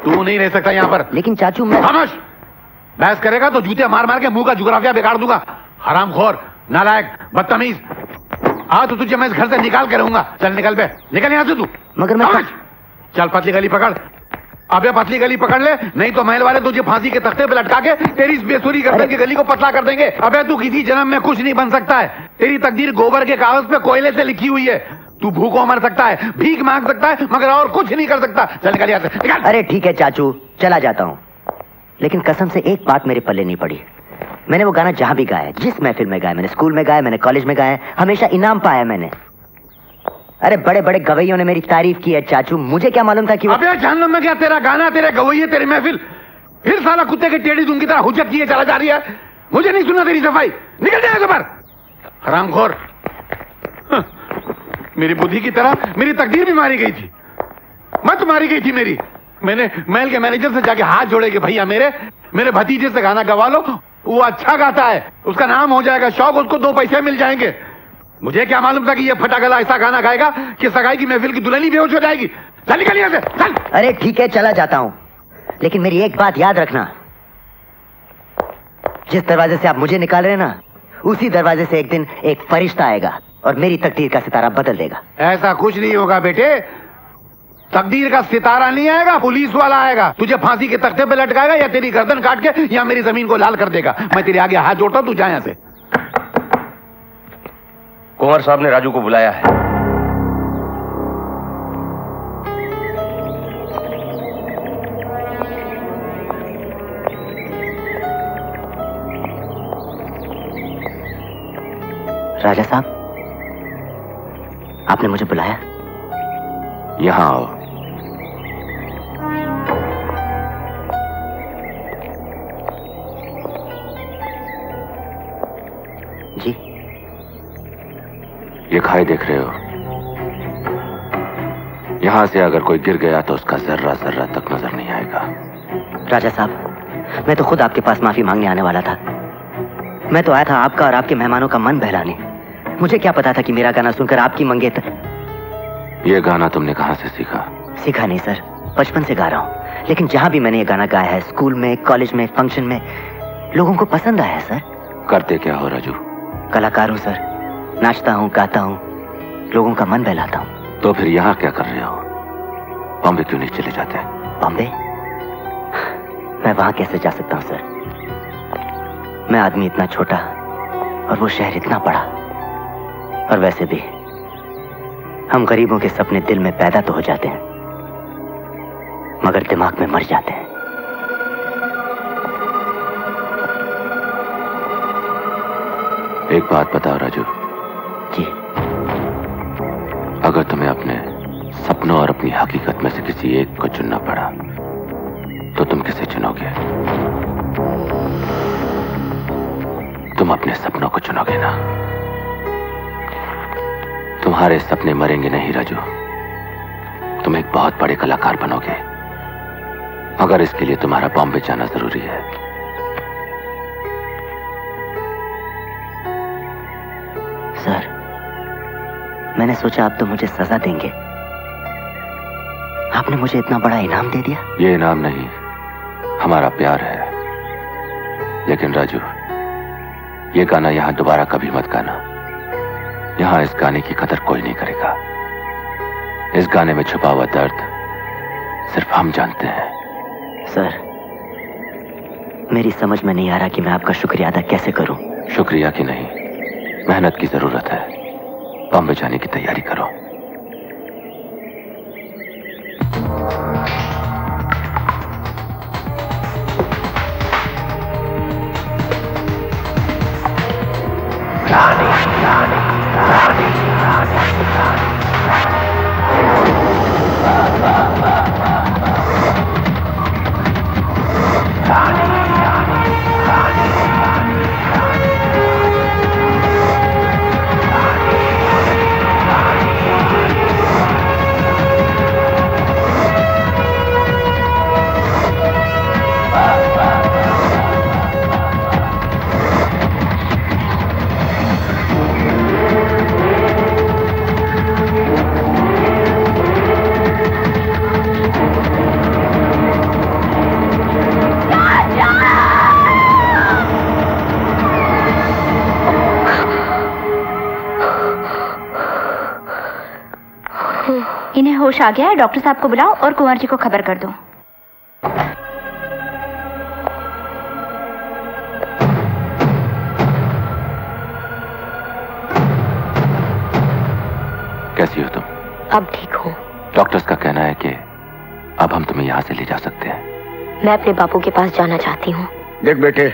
तू नहीं रह सकता यहाँ पर। लेकिन चाचू मैं। खामोश! बहस करेगा तो जूते मार मार के मुंह का जुगराफिया बिगाड़ दूंगा। हरामखोर, नालायक, बदतमीज। तो तुझे मैं इस घर से निकाल के रहूंगा। चल निकल बे, निकल यहाँ से तू। मगर मैं। चल पतली गली पकड़। अबे पतली गली पकड़ ले, नहीं तो महल वाले तुझे फांसी के तख्ते पे लटका के तेरी इस बेसुरी गर्दन की गली को पतला कर देंगे। अबे तू किसी जन्म में कुछ नहीं बन सकता है। तेरी तकदीर गोबर के कागज पे कोयले से लिखी हुई है। तू भूखों मर सकता है, भीख मांग सकता है, मगर और कुछ नहीं कर सकता। चल निकल यहाँ से, निकल। अरे ठीक है चाचू, चला जाता हूँ, लेकिन कसम से एक बात मेरे पल्ले नहीं पड़ी। मैंने वो गाना जहां भी गाया, जिस महफिल में गाया, मैंने स्कूल में गाया, मैंने कॉलेज में गाया, हमेशा इनाम पाया मैंने। अरे बड़े बड़े गवैयों ने मेरी तारीफ की है चाचू, मुझे क्या मालूम था कि अबे जानना मैं क्या, तेरा गाना, तेरे गवैये, तेरी महफिल, फिर साला कुत्ते की टेढ़ी दूं की तरह हुज्जत किए चला जा रही है। मुझे नहीं सुनना तेरी सफाई, निकल जाए बाहर हरामखोर। मेरी बुद्धि की तरह मेरी तकदीर भी मारी गई थी, मत मारी गई थी मेरी। मैंने महल के मैनेजर से जाके हाथ जोड़े कि भैया मेरे भतीजे से गाना गवा लो, वो अच्छा गाता है, उसका नाम हो जाएगा, शौक, उसको 2 पैसे मिल जाएंगे। मुझे क्या मालूम था कि ये फटा गला ऐसा गाना गाएगा कि सगाई की महफिल की दुल्हन ही बेहोश हो जाएगी। चल निकल यहाँ से, चल। अरे ठीक है, चला जाता हूँ, लेकिन मेरी एक बात याद रखना, जिस दरवाजे से आप मुझे निकाल रहे हैं ना, उसी दरवाजे से एक दिन एक फरिश्ता आएगा और मेरी तकदीर का सितारा बदल देगा। ऐसा कुछ नहीं होगा बेटे, तकदीर का सितारा नहीं आएगा, पुलिस वाला आएगा, तुझे फांसी के तख्ते पे लटकाएगा या तेरी गर्दन काट के या मेरी जमीन को लाल कर देगा। मैं तेरे आगे हाथ जोड़ता हूं, तू जा यहाँ से। कुंवर साहब ने राजू को बुलाया है। राजा साहब, आपने मुझे बुलाया? यहां आओ। जी। ये खाई देख रहे हो, यहां से अगर कोई गिर गया तो उसका जर्रा जर्रा तक नजर नहीं आएगा। राजा साहब, मैं तो खुद आपके पास माफी मांगने आने वाला था। मैं तो आया था आपका और आपके मेहमानों का मन बहलाने। मुझे क्या पता था कि मेरा गाना सुनकर आपकी मंगेतर। ये गाना तुमने कहां से सीखा? सीखा नहीं सर, बचपन से गा रहा हूँ, लेकिन जहां भी मैंने ये गाना गाया है, स्कूल में, कॉलेज में, फंक्शन में, लोगों को पसंद आया है सर। करते क्या हो राजू? कलाकार हूँ सर, नाचता हूँ, गाता हूँ, लोगों का मन बहलाता हूँ। तो फिर यहाँ क्या कर रहे हो? बॉम्बे क्यों नहीं चले जाते? बॉम्बे? मैं वहां कैसे जा सकता हूँ सर? मैं आदमी इतना छोटा और वो शहर इतना बड़ा। और वैसे भी हम गरीबों के सपने दिल में पैदा तो हो जाते हैं, मगर दिमाग में मर जाते हैं। एक बात बताओ राजू। जी। अगर तुम्हें अपने सपनों और अपनी हकीकत में से किसी एक को चुनना पड़ा तो तुम किसे चुनोगे? तुम अपने सपनों को चुनोगे ना? तुम्हारे सपने मरेंगे नहीं राजू, तुम एक बहुत बड़े कलाकार बनोगे, मगर इसके लिए तुम्हारा बॉम्बे जाना जरूरी है। सर, मैंने सोचा आप तो मुझे सजा देंगे, आपने मुझे इतना बड़ा इनाम दे दिया। ये इनाम नहीं, हमारा प्यार है। लेकिन राजू, ये गाना यहां दोबारा कभी मत गाना। यहां इस गाने की कदर कोई नहीं करेगा। इस गाने में छुपा हुआ दर्द सिर्फ हम जानते हैं। सर, मेरी समझ में नहीं आ रहा कि मैं आपका शुक्रिया अदा कैसे करूं। शुक्रिया की नहीं, मेहनत की जरूरत है। बॉम्बे जाने की तैयारी करो। रानी, रानी, रानी, रानी, रानी। इन्हें होश आ गया है, डॉक्टर साहब को बुलाओ और कुंवर जी को खबर कर दो। कैसी हो तुम? अब ठीक हूँ। डॉक्टर्स का कहना है कि अब हम तुम्हें यहाँ से ले जा सकते हैं। मैं अपने बापू के पास जाना चाहती हूँ। देख बेटे,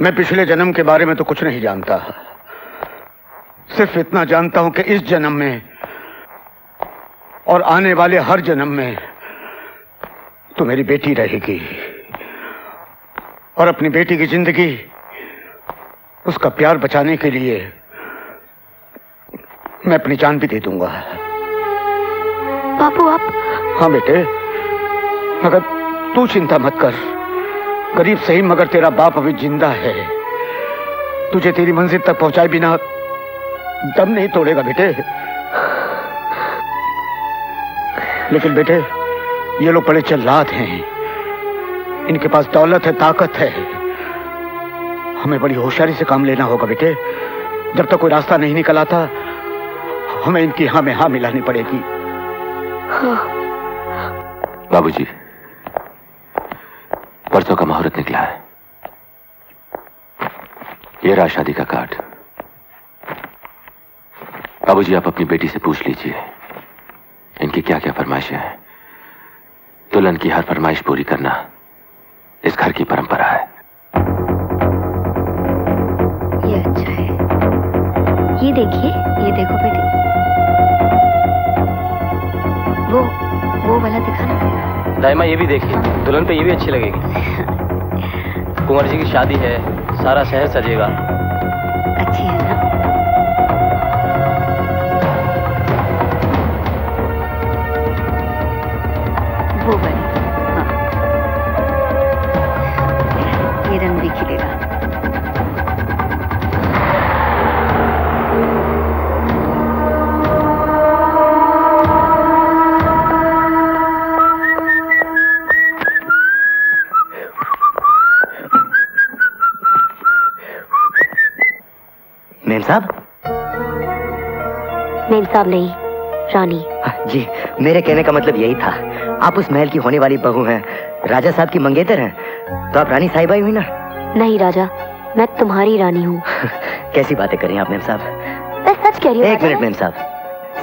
मैं पिछले जन्म के बारे में तो कुछ नहीं जानता, सिर्फ इतना जानता हूं कि इस जन्म में और आने वाले हर जन्म में तू मेरी बेटी रहेगी और अपनी बेटी की जिंदगी, उसका प्यार बचाने के लिए मैं अपनी जान भी दे दूंगा। बापू आप? हाँ बेटे, मगर तू चिंता मत कर, गरीब सही मगर तेरा बाप अभी जिंदा है, तुझे तेरी मंजिल तक पहुंचाए बिना दम नहीं तोड़ेगा बेटे। लेकिन बेटे, ये लोग बड़े चल्लाक हैं, इनके पास दौलत है, ताकत है, हमें बड़ी होशियारी से काम लेना होगा बेटे। जब तक कोई रास्ता नहीं निकल आता, हमें इनकी हाँ में हाँ मिलानी पड़ेगी। हाँ। बाबूजी, परसों का मुहूर्त निकला है, ये रहा शादी का कार्ड। बाबूजी, आप अपनी बेटी से पूछ लीजिए इनकी क्या क्या फरमाइशें हैं। दुल्हन की हर फरमाइश पूरी करना इस घर की परंपरा है। ये अच्छा है, ये देखिए, ये देखो बेटी, वो वाला दिखाना। दाइमा ये भी देखिए, दुल्हन पे ये भी अच्छी लगेगी। कुंवर जी की शादी है, सारा शहर सजेगा। अच्छी है ना? वो वाली, हाँ। ये रंग भी खिलेगा। मेम साहब? मेम साहब नहीं, रानी। जी, मेरे कहने का मतलब यही था, आप उस महल की होने वाली बहू हैं, राजा साहब की मंगेतर हैं, तो आप रानी साहिबा ही हुई ना? नहीं राजा, मैं तुम्हारी रानी हूँ। कैसी बातें कर रही हैं आप मेम साहब? मैं सच कह रही हूँ। एक मिनट मेम साहब,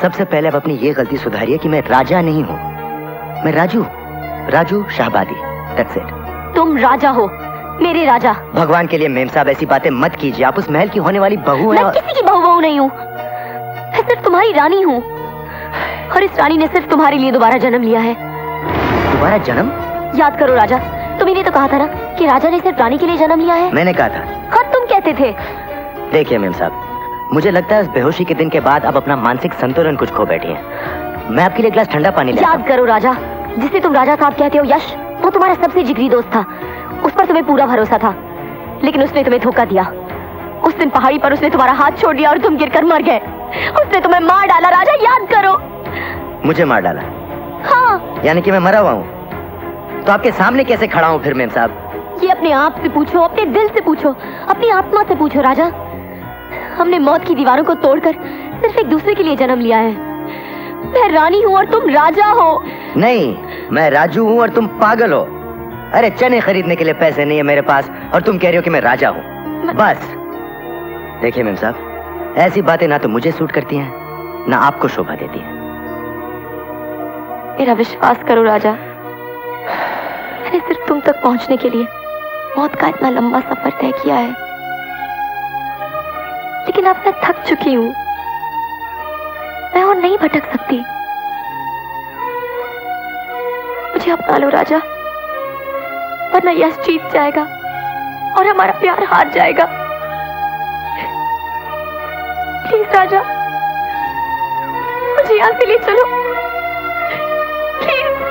सबसे पहले आप अपनी ये गलती सुधारिए कि मैं राजा नहीं हूँ, मैं राजू शाहबादी। That's it। तुम राजा हो, मेरे राजा। भगवान के लिए मेम साहब ऐसी बातें मत कीजिए, आप उस महल की होने वाली बहू हैं। मैं किसी की बहू नहीं हूँ, मैं सिर्फ तुम्हारी रानी हूँ, और इस रानी ने सिर्फ तुम्हारे लिए दोबारा जन्म लिया है। दोबारा जन्म? याद करो राजा, तुमने तो कहा था ना कि राजा ने सिर्फ रानी के लिए जन्म लिया है। मैंने कहा था। हाँ, तुम कहते थे। देखिए मेम साहब, मुझे लगता है इस बेहोशी के दिन के बाद आप अपना मानसिक संतुलन कुछ खो बैठी हैं। मैं आपके लिए एक गिलास ठंडा पानी ले आता हूं। याद करो राजा, जिसे तुम राजा साहब कहते हो, यश, वो तुम्हारा सबसे जिगरी दोस्त था, उस पर तुम्हें पूरा भरोसा था, लेकिन उसने तुम्हें धोखा दिया। उस दिन पहाड़ी पर उसने तुम्हारा हाथ छोड़ दिया और तुम गिरकर मर गए। उसने तुम्हें मार डाला राजा, याद करो। मुझे मार डाला? हाँ। यानी कि मैं मरा हुआ हूँ? तो आपके सामने कैसे खड़ा हूँ फिर मेम साहब? ये अपने आप से पूछो, अपने दिल से पूछो, अपनी आत्मा से पूछो राजा। हमने मौत की दीवारों को तोड़कर सिर्फ एक दूसरे के लिए जन्म लिया है। मैं रानी हूँ और तुम राजा हो। नहीं, मैं राजू हूँ और तुम पागल हो। अरे चने खरीदने के लिए पैसे नहीं है मेरे पास और तुम कह रही हो कि मैं राजा हूँ। बस देखिए मेम साहब, ऐसी बातें ना तो मुझे सूट करती हैं, ना आपको शोभा देती हैं। मेरा विश्वास करो राजा, मैंने सिर्फ तुम तक पहुंचने के लिए मौत का इतना लंबा सफर तय किया है, लेकिन अब मैं थक चुकी हूँ, मैं और नहीं भटक सकती। मुझे अपना लो राजा, वरना यश जीत जाएगा और हमारा प्यार हार जाएगा। प्लीज राजा, मुझे यहाँ से ले चलो, प्लीज।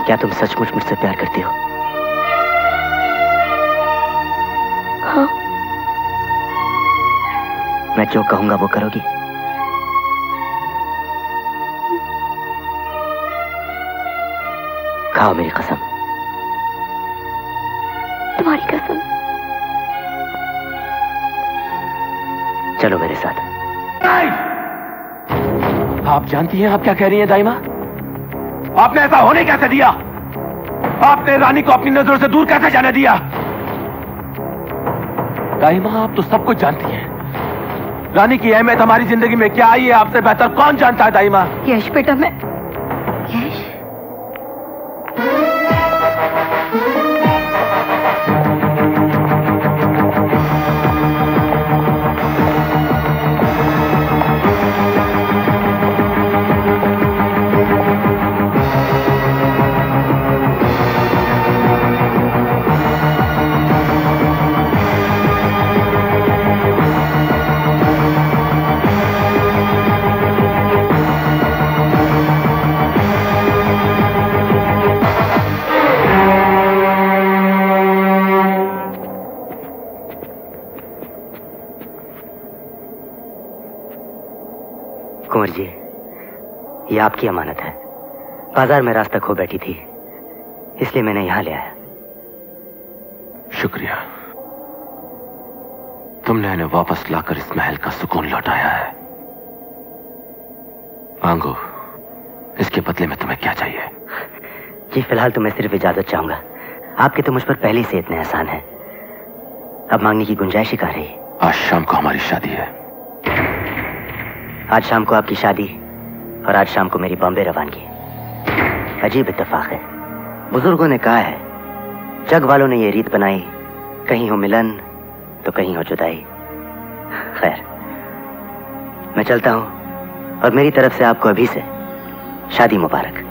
क्या तुम सचमुच मुझसे प्यार करती हो? हाँ। मैं जो कहूंगा वो करोगी? खाओ मेरी कसम। तुम्हारी कसम। चलो मेरे साथ। आप जानती हैं आप क्या कह रही हैं दाइमा? आपने ऐसा होने कैसे दिया? आपने रानी को अपनी नजरों से दूर कैसे जाने दिया? दाइमा, आप तो सब कुछ जानती हैं। रानी की अहमियत हमारी जिंदगी में क्या आई है आपसे बेहतर कौन जानता है दाइमा? यश बेटा, मैं यश कुंवर जी, ये आपकी अमानत है। बाजार में रास्ता खो बैठी थी, इसलिए मैंने यहां ले आया। शुक्रिया, तुमने इन्हें वापस लाकर इस महल का सुकून लौटाया है। मांगो, इसके बदले में तुम्हें क्या चाहिए? जी फिलहाल तो मैं सिर्फ इजाजत चाहूंगा। आपके तो मुझ पर पहले से इतने एहसान है, अब मांगने की गुंजाइश ही कहाँ रही। आज शाम को हमारी शादी है। आज शाम को आपकी शादी और आज शाम को मेरी बॉम्बे रवानगी। अजीब इत्तेफाक है। बुजुर्गों ने कहा है, जग वालों ने ये रीत बनाई, कहीं हो मिलन तो कहीं हो जुदाई। खैर, मैं चलता हूं और मेरी तरफ से आपको अभी से शादी मुबारक।